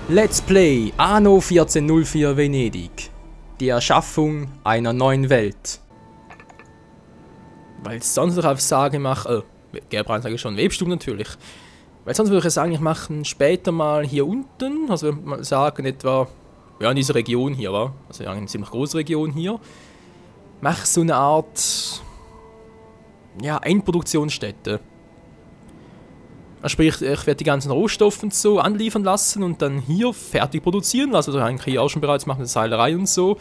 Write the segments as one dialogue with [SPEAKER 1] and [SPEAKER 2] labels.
[SPEAKER 1] Let's Play Anno 1404 Venedig. Die Erschaffung einer neuen Welt. Weil sonst noch auf Sage mache, Gerbrand sage ich schon, Webstube natürlich. Weil sonst würde ich sagen, ich mache später mal hier unten, also mal sagen etwa, ja in dieser Region hier, war, also ja, eine ziemlich große Region hier, mache so eine Art, ja, Endproduktionsstätte. Sprich, ich werde die ganzen Rohstoffe und so anliefern lassen und dann hier fertig produzieren lassen. Also eigentlich hier auch schon bereits machen, eine Seilerei und so.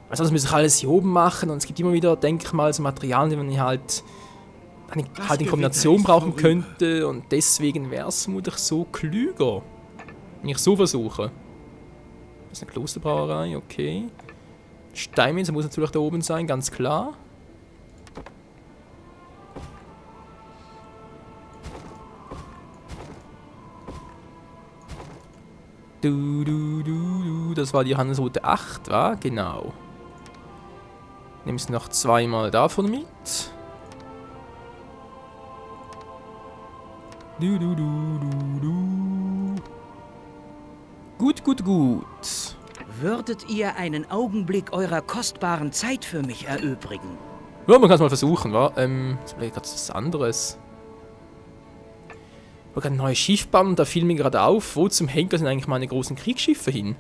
[SPEAKER 1] Weil sonst muss ich alles hier oben machen und es gibt immer wieder, denke ich mal, so Materialien, die man halt in Kombination brauchen könnte. Und deswegen wäre es vermutlich so klüger, wenn ich so versuche. Das ist eine Klosterbrauerei, okay. Steinmetz muss natürlich da oben sein, ganz klar. Das war die Handelsroute 8, war? Genau. Nimmst noch zweimal davon mit. Gut.
[SPEAKER 2] Würdet ihr einen Augenblick eurer kostbaren Zeit für mich erübrigen?
[SPEAKER 1] Ja, man kann es mal versuchen, wa? Vielleicht hat es was anderes. Ich habe gerade ein neues Schiff bauen und da fiel mir gerade auf, wo zum Henker sind eigentlich meine großen Kriegsschiffe hin?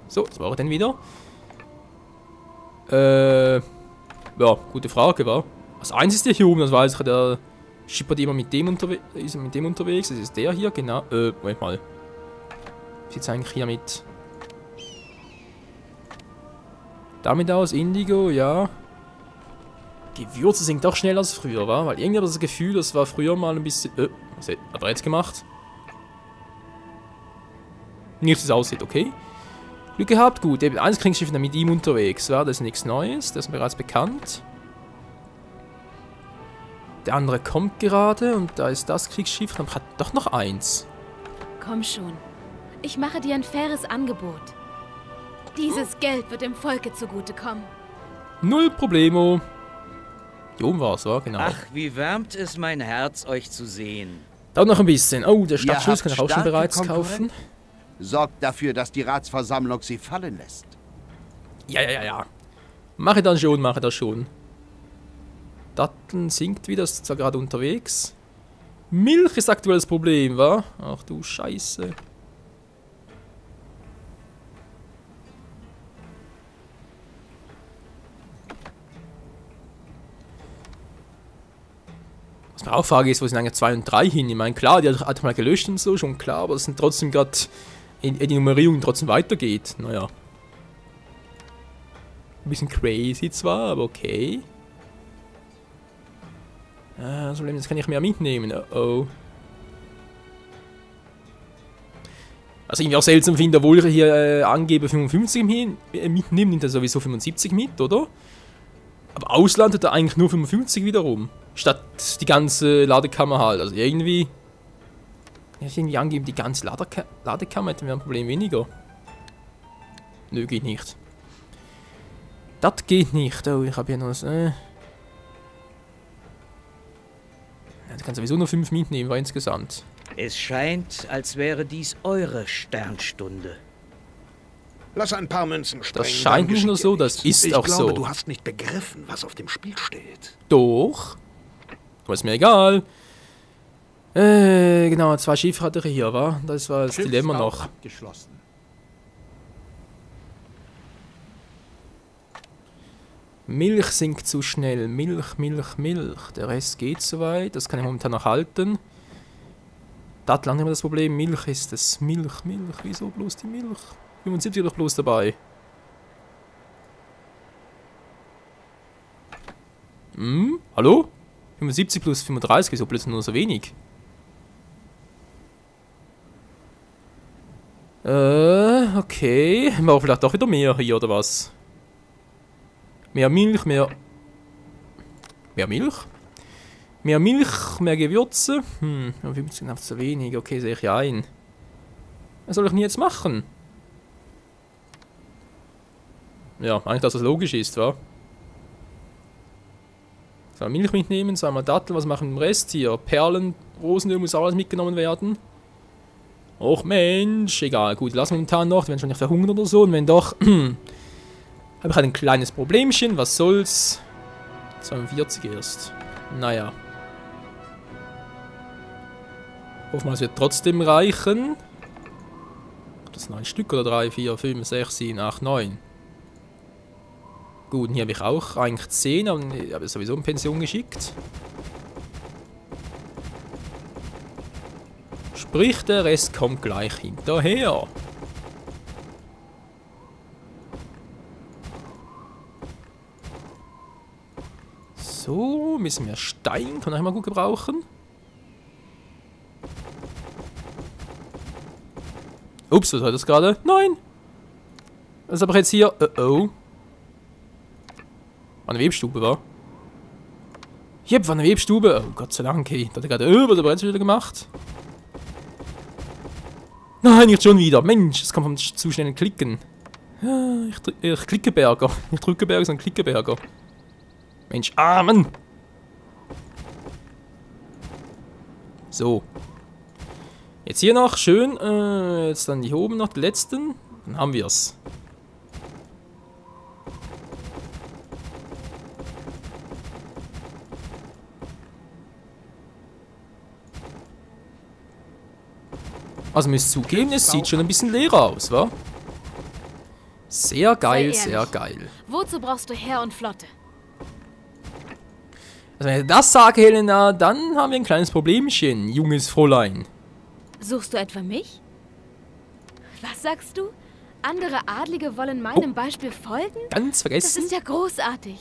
[SPEAKER 1] So, das war er denn wieder. Ja, gute Frage, war. Als eins ist der hier oben, das weiß ich, der schippert immer mit dem unterwegs. Das ist der hier, genau. Moment mal. Wie sieht es eigentlich hier mit damit aus? Indigo, ja. Gewürze sind doch schneller als früher, war? Weil irgendwie habe ich das Gefühl, das war früher mal ein bisschen... was hat er jetzt gemacht? Nicht, wie es aussieht, okay. Glück gehabt, gut. Eben, eins Kriegsschiff mit ihm unterwegs, war. Das ist nichts Neues, das ist bereits bekannt. Der andere kommt gerade und da ist das Kriegsschiff, dann hat doch noch eins.
[SPEAKER 3] Komm schon. Ich mache dir ein faires Angebot. Dieses Geld wird dem Volke zugutekommen.
[SPEAKER 1] Null Problemo. Hier oben war es, war, genau.
[SPEAKER 2] Ach, wie wärmt es mein Herz, euch zu sehen.
[SPEAKER 1] Dauert noch ein bisschen. Oh, der Stadtschuss kann ich auch schon bereits kaufen.
[SPEAKER 4] Sorgt dafür, dass die Ratsversammlung sie fallen lässt.
[SPEAKER 1] Ja. Mache das schon. Datteln sinkt wieder, ist zwar gerade unterwegs. Milch ist aktuell das Problem, wa? Ach du Scheiße. Was mir auch Frage ist, wo sind eigentlich 2 und 3 hin? Ich meine, klar, die hat mal gelöscht und so, schon klar, aber es sind trotzdem gerade die Nummerierung trotzdem weitergeht. Naja. Ein bisschen crazy zwar, aber okay. Das Problem, das kann ich mehr mitnehmen. Oh. Also irgendwie auch seltsam finde, obwohl ich hier angebe 55 mitnimmt, nimmt er sowieso 75 mit, oder? Aber Ausland hat er eigentlich nur 55 wiederum. Statt die ganze Ladekammer halt. Also irgendwie... Kann ich irgendwie angeben, die ganze Ladekammer hätten wir ein Problem weniger. Nö, geht nicht. Das geht nicht. Oh, ich habe hier noch was... Du kannst sowieso nur 5 mitnehmen, war insgesamt.
[SPEAKER 2] Es scheint, als wäre dies eure Sternstunde.
[SPEAKER 5] Lass ein paar Münzen springen.
[SPEAKER 1] Das scheint nicht nur so, das ist auch so.
[SPEAKER 5] Ich glaube, du hast nicht begriffen, was auf dem Spiel steht.
[SPEAKER 1] Doch. Aber ist mir egal. Genau, 2 Schiffe hatte ich hier, war. Das war das Dilemma noch.
[SPEAKER 4] Abgeschlossen.
[SPEAKER 1] Milch sinkt zu schnell. Milch. Der Rest geht soweit. Das kann ich momentan noch halten. Das lange immer das Problem. Milch ist es. Milch. Wieso bloß die Milch? 75 doch bloß dabei. Hallo? 75 plus 35 ist so plötzlich nur so wenig. Okay. Machen wir vielleicht doch wieder mehr hier, oder was? Mehr Milch, mehr Milch, mehr Gewürze. 15 auf zu wenig. Okay, sehe ich ja ein. Was soll ich denn jetzt machen? Ja, eigentlich, dass das logisch ist, wa? So, Milch mitnehmen, sagen wir Dattel, was machen wir im Rest hier? Perlen Rosenöl muss auch alles mitgenommen werden. Och Mensch, egal. Gut, lassen wir momentan noch. Die werden schon nicht verhungern oder so. Und wenn doch, habe ich halt ein kleines Problemchen. Was soll's? 42 erst. Naja. Hoffen wir, es wird trotzdem reichen. Das sind 9 Stück oder 3, 4, 5, 6, 7, 8, 9. Gut, und hier habe ich auch eigentlich 10, aber ich habe sowieso in Pension geschickt. Sprich, der Rest kommt gleich hinterher. So, müssen wir Stein, kann ich mal gut gebrauchen. Ups, was war das gerade? Nein! Was habe ich jetzt hier? Oh. Eine Webstube war. Hier war eine Webstube. Oh Gott sei Dank, hey. Da hat er gerade was hat er jetzt wieder gemacht? Nein, nicht schon wieder. Mensch, es kommt vom zu schnellen Klicken. Ich klicke Berger. Ich drücke Berger, sondern klicke Berger. Mensch, Mann! So. Jetzt hier noch, schön. Jetzt dann hier oben noch die letzten. Dann haben wir's. Also müsst zugeben, es sieht schon ein bisschen leerer aus, wa? Sehr geil, sehr geil.
[SPEAKER 3] Wozu brauchst du Heer und Flotte?
[SPEAKER 1] Also wenn ich das sage, Helena, dann haben wir ein kleines Problemchen, junges Fräulein.
[SPEAKER 3] Suchst du etwa mich? Was sagst du? Andere Adlige wollen meinem Beispiel folgen?
[SPEAKER 1] Ganz
[SPEAKER 3] Das
[SPEAKER 1] vergessen.
[SPEAKER 3] ist ja großartig.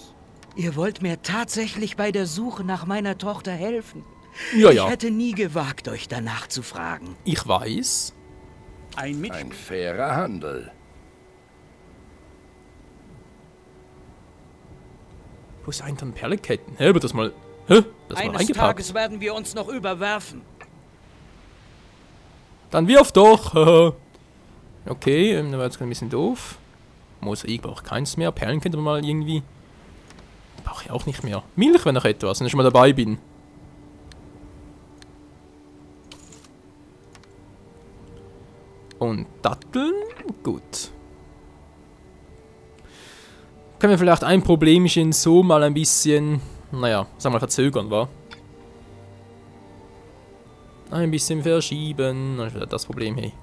[SPEAKER 2] Ihr wollt mir tatsächlich bei der Suche nach meiner Tochter helfen?
[SPEAKER 1] Ja,
[SPEAKER 2] Ich
[SPEAKER 1] ja.
[SPEAKER 2] hätte nie gewagt, euch danach zu fragen.
[SPEAKER 1] Ich weiß.
[SPEAKER 6] Ein fairer Handel.
[SPEAKER 1] Wo ist ein Perlenketten? Hä, wird das mal... Hä? Das mal
[SPEAKER 2] Eines
[SPEAKER 1] eingepackt.
[SPEAKER 2] Tages werden wir uns noch überwerfen.
[SPEAKER 1] Dann wirf doch. Okay, dann war jetzt ein bisschen doof. Mosaik brauche ich keins mehr. Perlen könnte man mal irgendwie... Brauche ich auch nicht mehr. Milch wäre noch etwas, wenn ich schon mal dabei bin. Und Datteln? Gut. Können wir vielleicht ein Problemchen so mal ein bisschen... Naja, sagen wir mal verzögern, wa? Ein bisschen verschieben. Dann ist wieder das Problem, hey.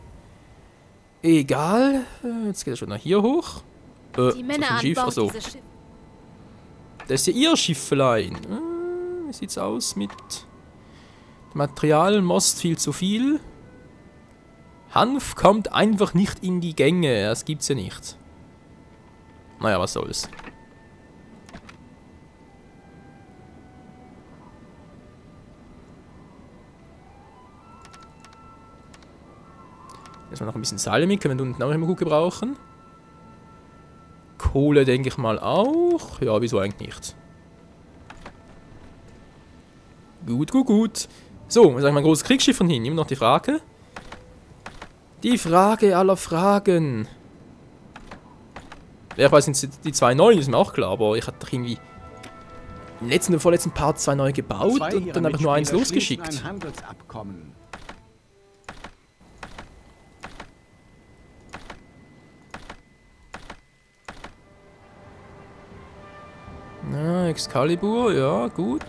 [SPEAKER 1] Egal. Jetzt geht er schon nach hier hoch.
[SPEAKER 3] Die Männer
[SPEAKER 1] ein
[SPEAKER 3] an
[SPEAKER 1] Schiff?
[SPEAKER 3] Bord
[SPEAKER 1] Achso.
[SPEAKER 3] dieses Schiffs.
[SPEAKER 1] Das ist ja ihr Schifflein. Wie sieht's aus mit... Material, Most viel zu viel. Hanf kommt einfach nicht in die Gänge. Das gibt's ja nicht. Naja, was soll's. Jetzt mal noch ein bisschen Seile mit. Können wir unten auch immer gut gebrauchen. Kohle denke ich mal auch. Ja, wieso eigentlich nicht? Gut, gut, gut. So, was ist eigentlich mein großes Kriegsschiff von hin? Immer noch die Frage. Die Frage aller Fragen. Ja, ich weiß nicht, die 2 neuen ist mir auch klar, aber ich hatte doch irgendwie im letzten und vorletzten Part 2 neu gebaut und dann einfach nur eins losgeschickt.
[SPEAKER 4] Ein Handelsabkommen.
[SPEAKER 1] Ja, Excalibur, ja, gut.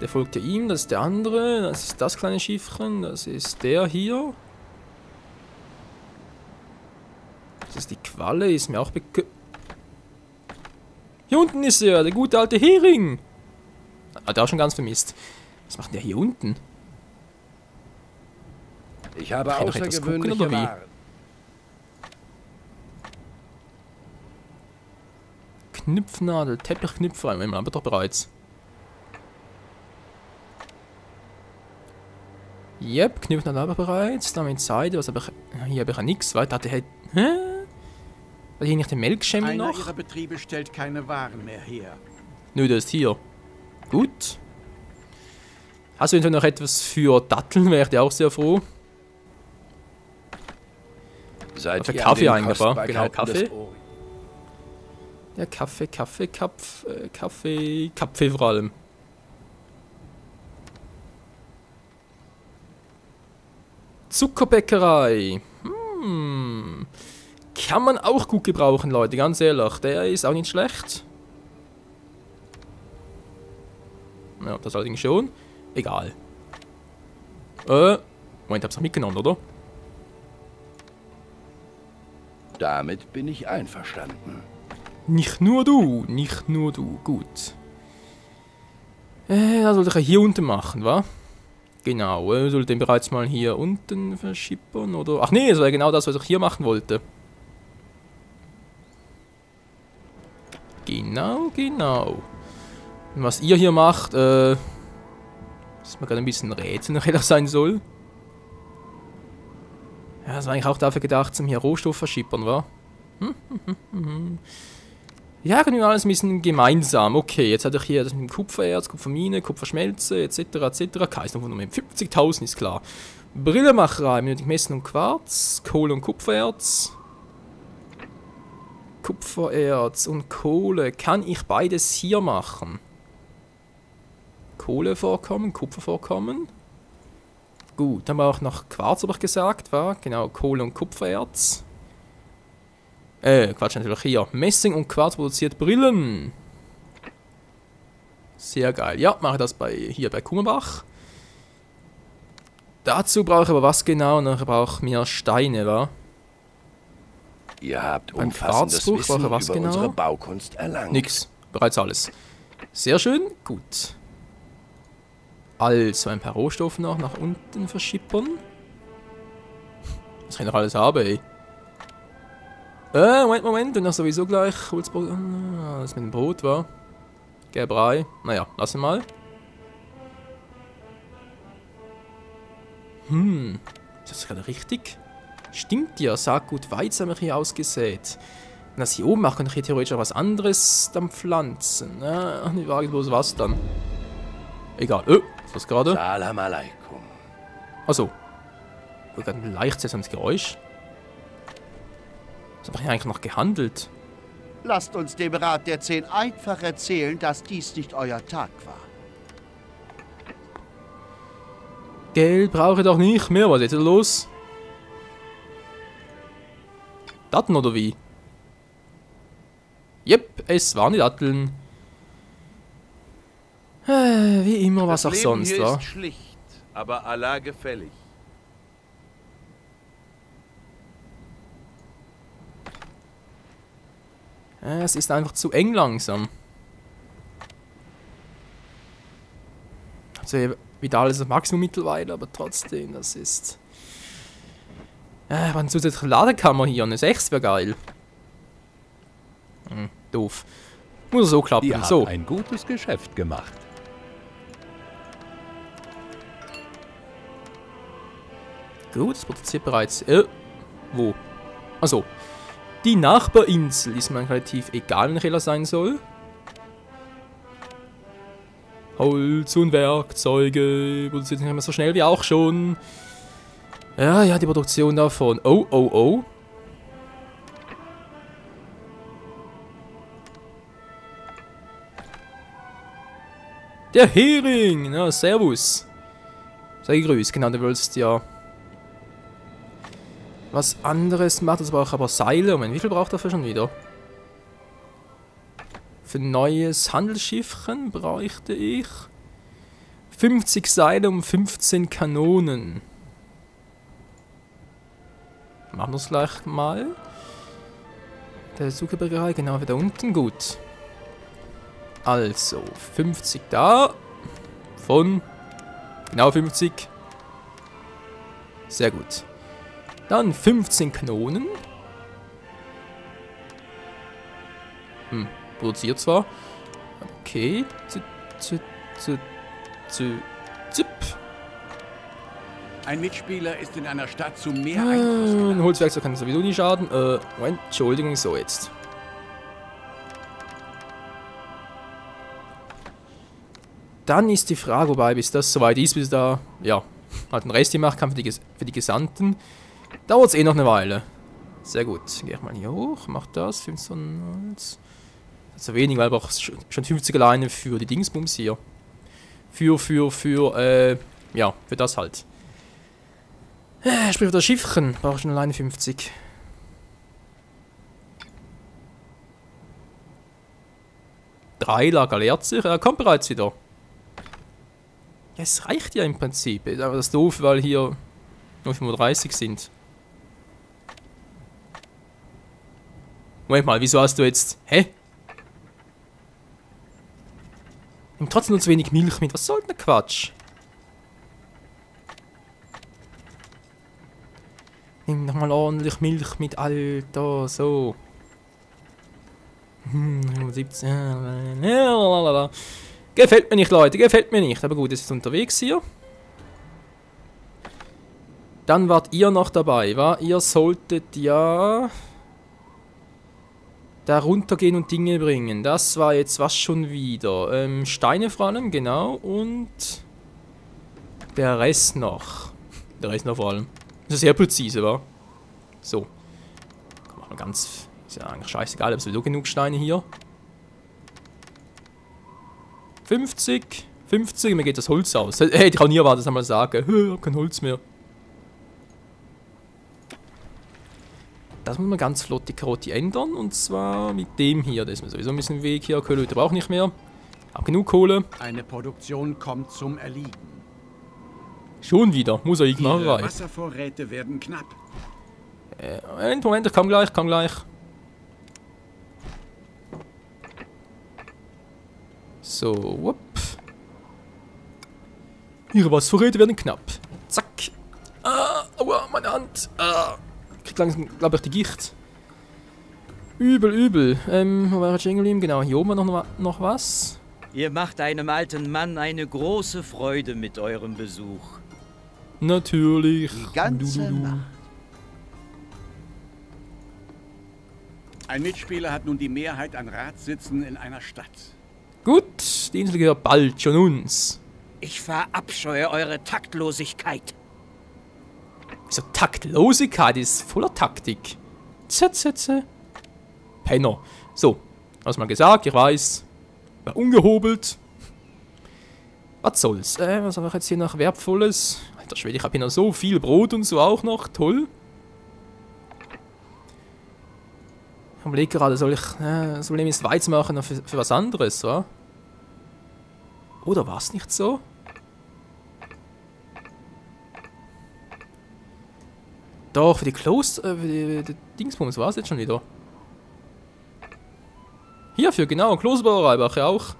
[SPEAKER 1] Der folgt ja ihm, das ist der andere, das ist das kleine Schiffchen, das ist der hier. Das ist die Qualle, ist mir auch bekannt. Hier unten ist er, der gute alte Hering. Hat er auch schon ganz vermisst. Was macht der hier unten?
[SPEAKER 6] Ich habe
[SPEAKER 1] Kann ich etwas gucken,
[SPEAKER 6] außergewöhnliche
[SPEAKER 1] oder wie?
[SPEAKER 6] Waren.
[SPEAKER 1] Knüpfnadel, Teppichknüpfer, wir haben doch bereits. Yep, Knüpfnadel habe ich bereits. Damit Seide, was habe ich. Hier habe ich ja nichts weiter. Hatte ich. Hä? Hat hier nicht den Melkschemmel
[SPEAKER 4] Einer
[SPEAKER 1] noch?
[SPEAKER 4] ihrer Betriebe stellt keine Waren mehr her.
[SPEAKER 1] Nö, der ist hier. Gut. Hast du eventuell noch etwas für Datteln? Wäre ich dir auch sehr froh.
[SPEAKER 6] Seid
[SPEAKER 1] Für
[SPEAKER 6] ihr
[SPEAKER 1] Kaffee
[SPEAKER 6] an den
[SPEAKER 1] eigentlich, wa?
[SPEAKER 6] Kostbarkeiten
[SPEAKER 1] Genau, Kaffee.
[SPEAKER 6] des Orient-
[SPEAKER 1] Ja, Kaffee vor allem. Zuckerbäckerei. Kann man auch gut gebrauchen, Leute, ganz ehrlich. Der ist auch nicht schlecht. Ja, das allerdings schon. Egal. Moment, hab's noch mitgenommen, oder?
[SPEAKER 6] Damit bin ich einverstanden.
[SPEAKER 1] Nicht nur du, nicht nur du. Gut. Da sollte ich ja hier unten machen, wa? Genau, sollte den bereits mal hier unten verschippern, oder? Ach nee, das war ja genau das, was ich hier machen wollte. Genau, genau. Und was ihr hier macht, ist mir gerade ein bisschen rätseln, wer das sein soll. Ja, das war eigentlich auch dafür gedacht, zum hier Rohstoff verschippern, wa? Ja, können wir alles ein bisschen gemeinsam. Okay, jetzt hatte ich hier das mit dem Kupfererz, Kupfermine, Kupferschmelze, etc. etc. Kaiserfundament 50.000 ist klar. Brillemacherei, benötigt Messen und Quarz, Kohle und Kupfererz. Kupfererz und Kohle. Kann ich beides hier machen? Kohlevorkommen, Kupfervorkommen. Gut, dann war auch noch Quarz, habe ich gesagt, war genau, Kohle und Kupfererz. Quatsch, natürlich hier. Messing und Quarz produziert Brillen. Sehr geil. Ja, mache das hier bei Kummerbach. Dazu brauche ich aber was genau? Nachher brauche ich mehr Steine, wa?
[SPEAKER 6] Ihr habt
[SPEAKER 1] Beim
[SPEAKER 6] umfassendes
[SPEAKER 1] Quarzbruch
[SPEAKER 6] Wissen
[SPEAKER 1] brauche ich was
[SPEAKER 6] über
[SPEAKER 1] genau?
[SPEAKER 6] unsere Baukunst erlangt.
[SPEAKER 1] Nix. Bereits alles. Sehr schön. Gut. Also, ein paar Rohstoffe noch nach unten verschippern. Das kann ich noch alles haben, ey. Moment, und noch sowieso gleich Holzbrot. Das mit dem Brot war. Gerberei. Naja, lassen wir mal. Ist das gerade richtig? Stimmt ja, Saatgut Weizen habe ich hier ausgesät. Wenn das hier oben macht, kann ich hier theoretisch auch was anderes dann pflanzen. Ich wage bloß was dann. Egal. Was gerade?
[SPEAKER 6] Salam alaikum.
[SPEAKER 1] Achso. Ich habe gerade ein leicht seltsames Geräusch. Was habe ich eigentlich noch gehandelt?
[SPEAKER 4] Lasst uns dem Rat der 10 einfach erzählen, dass dies nicht euer Tag war.
[SPEAKER 1] Geld brauche ich doch nicht mehr. Was ist jetzt los? Datteln oder wie? Jep, es waren die Datteln. Wie immer, was auch
[SPEAKER 7] Das Leben
[SPEAKER 1] sonst,
[SPEAKER 7] hier
[SPEAKER 1] wa?
[SPEAKER 7] ist schlicht, aber Allah gefällig.
[SPEAKER 1] Es ist einfach zu eng langsam. Also wieder alles auf Maximum mittlerweile, aber trotzdem, das ist... aber eine zusätzliche Ladekammer hier, eine 6 wäre geil. Doof. Muss so klappen,
[SPEAKER 8] Ihr habt
[SPEAKER 1] so.
[SPEAKER 8] ein gutes Geschäft gemacht.
[SPEAKER 1] Gut, es produziert bereits... wo? Achso. Die Nachbarinsel ist mir relativ egal, wenn Keller sein soll. Holz und Werkzeuge produziert nicht mehr so schnell wie auch schon. Ja, die Produktion davon. Oh. Der Hering! Na, servus. Sei gegrüßt, genau, du willst ja... was anderes macht, das braucht aber Seile. Moment, wie viel braucht er dafür schon wieder? Für ein neues Handelsschiffchen bräuchte ich 50 Seile und 15 Kanonen. Machen wir es gleich mal. Der Zuckerbäckerei, genau wieder unten, gut. Also, 50 da. Von genau 50. Sehr gut. Dann 15 Kanonen. Produziert zwar. Okay. Zip.
[SPEAKER 9] Ein Mitspieler ist in einer Stadt zu mehr Einfluss
[SPEAKER 1] Ein
[SPEAKER 9] gelangt.
[SPEAKER 1] Holzwerkzeug kann sowieso nicht schaden. Moment, Entschuldigung, so jetzt. Dann ist die Frage, wobei bis das soweit ist, bis da, ja, halt einen Rest hier macht, kann für die Gesandten. Dauert es eh noch eine Weile. Sehr gut. Gehe ich mal hier hoch, mach das. 15. So wenig, weil wir auch schon 50 alleine für die Dingsbums hier. Ja, für das halt. Sprich das Schiffchen. Brauchst du nur 51. Drei Lager leert sich. Er kommt bereits wieder. Ja, es reicht ja im Prinzip. Aber das ist doof, weil hier nur 35 sind. Moment mal, wieso hast du jetzt... Hä? Nimm trotzdem nur zu wenig Milch mit. Was soll denn der Quatsch? Nimm doch mal ordentlich Milch mit, Alter. So. 17. Gefällt mir nicht, Leute. Gefällt mir nicht. Aber gut, es ist unterwegs hier. Dann wart ihr noch dabei, wa? Ihr solltet ja... da runtergehen und Dinge bringen. Das war jetzt was schon wieder. Steine vor allem, genau. Und... der Rest noch. Der Rest noch vor allem. Das ist sehr präzise, wa? So. Kann man ganz... ist ja eigentlich scheißegal, aber sowieso genug Steine hier. 50. 50, mir geht das Holz aus. Hey, ich kann nie erwartet, das einmal sagen. Kein Holz mehr. Das muss man ganz flott die Karotte ändern. Und zwar mit dem hier. Da ist mir sowieso ein bisschen Weg hier. Kohle braucht nicht mehr. Hab genug Kohle.
[SPEAKER 9] Eine Produktion kommt zum Erliegen.
[SPEAKER 1] Schon wieder. Mosaikmacherei.
[SPEAKER 9] Die Wasservorräte werden knapp.
[SPEAKER 1] Moment, ich komm gleich. So, wupp. Ihre Wasservorräte werden knapp. Zack. Aua, meine Hand. Krieg langsam, glaube ich, die Gicht. Übel. Wo war Jinglim? Genau, hier oben noch was.
[SPEAKER 2] Ihr macht einem alten Mann eine große Freude mit eurem Besuch.
[SPEAKER 1] Natürlich.
[SPEAKER 4] Die ganze Nacht.
[SPEAKER 9] Ein Mitspieler hat nun die Mehrheit an Ratssitzen in einer Stadt.
[SPEAKER 1] Gut, die Insel gehört bald schon uns.
[SPEAKER 2] Ich verabscheue eure Taktlosigkeit.
[SPEAKER 1] Wieso Taktlosigkeit? Ist voller Taktik. Penner. So, hast mal gesagt, ich weiß. War ungehobelt. Was soll's? Was habe ich jetzt hier noch Wertvolles? Alter Schwede, ich habe hier noch so viel Brot und so auch noch. Toll. Ich überlege gerade, soll ich das Problem ist Weizen machen für was anderes, oder? Oder war es nicht so? Doch, für die Kloster, für die Dingsbums war es jetzt schon wieder. Hierfür, genau, Klosterbrauerei brauche ich auch.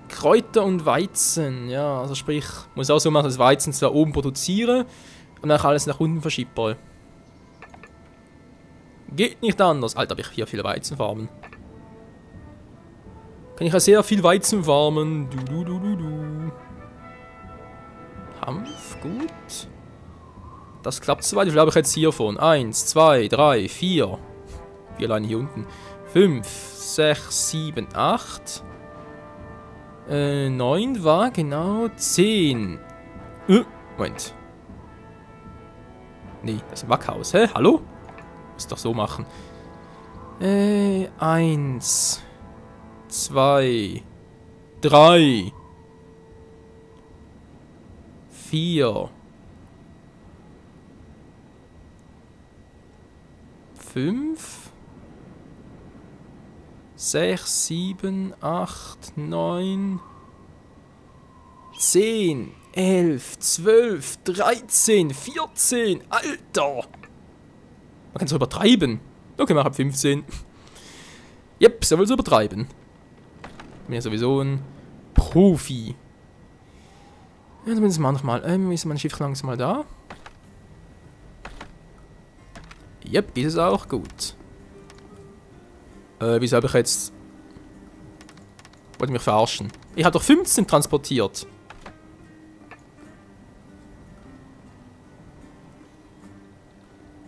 [SPEAKER 1] Kräuter und Weizen, ja, also sprich, muss auch so machen, dass Weizen zwar oben produziere und dann alles nach unten verschiebbar. Geht nicht anders. Alter, habe ich hier viele Weizenfarmen. Kann ich ja sehr viel Weizen farmen. Hanf, gut. Das klappt soweit. Wie viel habe ich jetzt hiervon? 1, 2, 3, 4. 4 alleine hier unten. 5, 6, 7, 8. 9 war genau 10. Moment. Nee, das ist ein Wackhaus. Hä? Hallo? Muss doch so machen. 1, 2, 3, 4, 5, 6, 7, 8, 9, 10, 11, 12, 13, 14. Alter! Man kann es übertreiben. Okay, mach ab 15. Jep, so will es übertreiben. Ich bin ja sowieso ein Profi. Ja, zumindest mal nochmal. Ist mein Schiff langsam mal da? Jep, ist es auch gut. Wieso habe ich jetzt... Wollte mich verarschen. Ich habe doch 15 transportiert.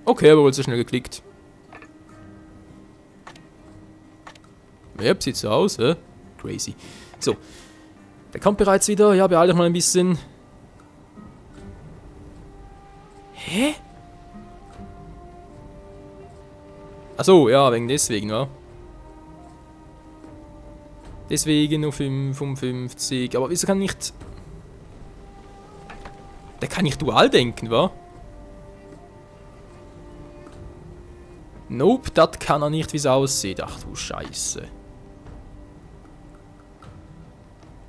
[SPEAKER 1] Okay, aber wohl so schnell geklickt. Yep, sieht so aus, Crazy. So. Der kommt bereits wieder. Ja, beeil dich mal ein bisschen. Hä? Achso, ja, wegen deswegen, wa? Deswegen nur 55. Aber wieso kann nicht... Der kann nicht dual denken, wa? Nope, das kann er nicht, wie es aussieht. Ach du Scheiße.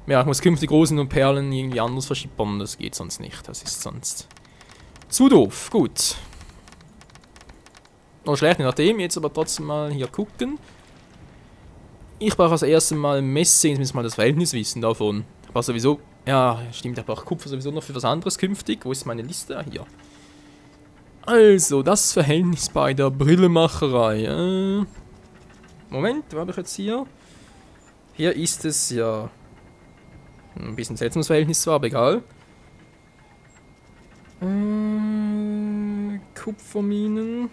[SPEAKER 1] Ja, ich muss künftig Rosen und Perlen irgendwie anders verschippern. Das geht sonst nicht. Das ist sonst zu doof. Gut. Noch schlecht, je nachdem. Jetzt aber trotzdem mal hier gucken. Ich brauche als erstes mal Messing. Jetzt müssen wir mal das Verhältnis wissen davon. Ich brauche sowieso... Ja, stimmt. Ich brauche Kupfer sowieso noch für was anderes künftig. Wo ist meine Liste? Hier. Also, das Verhältnis bei der Brillemacherei. Moment, wo habe ich jetzt hier? Hier ist es ja... Ein bisschen seltsames Verhältnis zwar, aber egal. Kupferminen.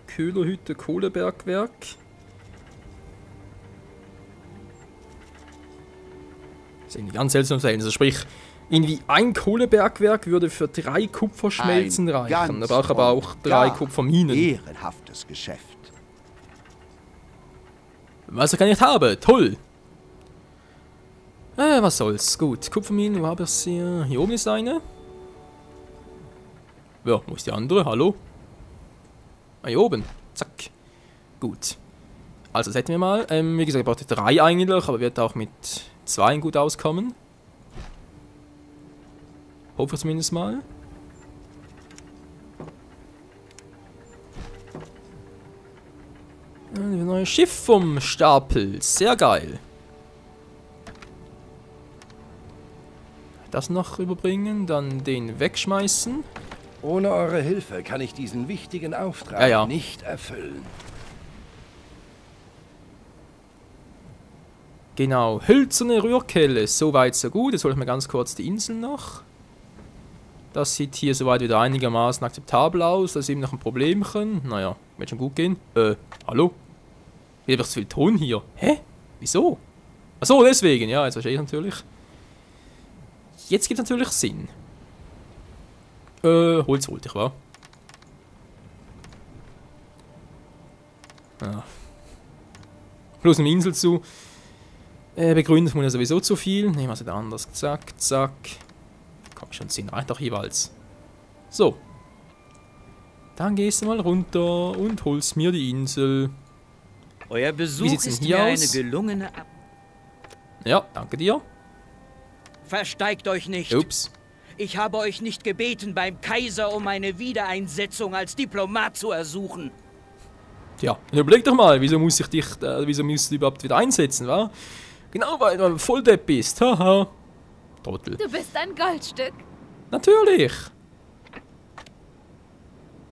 [SPEAKER 1] Köhlerhütte, Kohlebergwerk. Das ist ein ganz seltsames Verhältnis. Also sprich, irgendwie ein Kohlebergwerk würde für 3 Kupferschmelzen reichen. Da braucht aber auch 3 Kupferminen.
[SPEAKER 4] Ehrenhaftes Geschäft.
[SPEAKER 1] Was ich gar nicht habe. Toll. Was soll's. Gut. Kupferminen, wo habe ich sie? Hier oben ist eine. Ja, wo ist die andere? Hallo? Ah, hier oben. Zack. Gut. Also, das hätten wir mal. Wie gesagt, ich brauchte 3 eigentlich, aber wird auch mit 2 gut auskommen. Hoffe ich zumindest mal. Ein neues Schiff vom Stapel. Sehr geil. Das noch überbringen, dann den wegschmeißen.
[SPEAKER 6] Ohne eure Hilfe kann ich diesen wichtigen Auftrag nicht erfüllen.
[SPEAKER 1] Genau, hölzerne Rührkelle, soweit so gut. Jetzt hole ich mir ganz kurz die Insel noch. Das sieht hier soweit wieder einigermaßen akzeptabel aus. Das ist eben noch ein Problemchen. Naja, wird schon gut gehen. Hallo? Wieder wird zu viel Ton hier. Hä? Wieso? Achso, deswegen. Ja, jetzt verstehe ich natürlich. Jetzt gibt es natürlich Sinn. Holz wollte ich, wa? Ja. Bloß eine Insel zu. Begründet muss ja sowieso zu viel. Nehmen wir es wieder anders. Zack, zack. Komm schon, 10 reicht doch jeweils. So. Dann gehst du mal runter und holst mir die Insel.
[SPEAKER 2] Euer Besuch ist mir eine gelungene...
[SPEAKER 1] Ja, danke dir.
[SPEAKER 2] Versteigt euch nicht.
[SPEAKER 1] Ups.
[SPEAKER 2] Ich habe euch nicht gebeten, beim Kaiser um eine Wiedereinsetzung als Diplomat zu ersuchen.
[SPEAKER 1] Tja, überleg doch mal, wieso musst du überhaupt wieder einsetzen, wa? Genau, weil du ein Volldepp bist, haha. Trottel.
[SPEAKER 3] Du bist ein Goldstück.
[SPEAKER 1] Natürlich.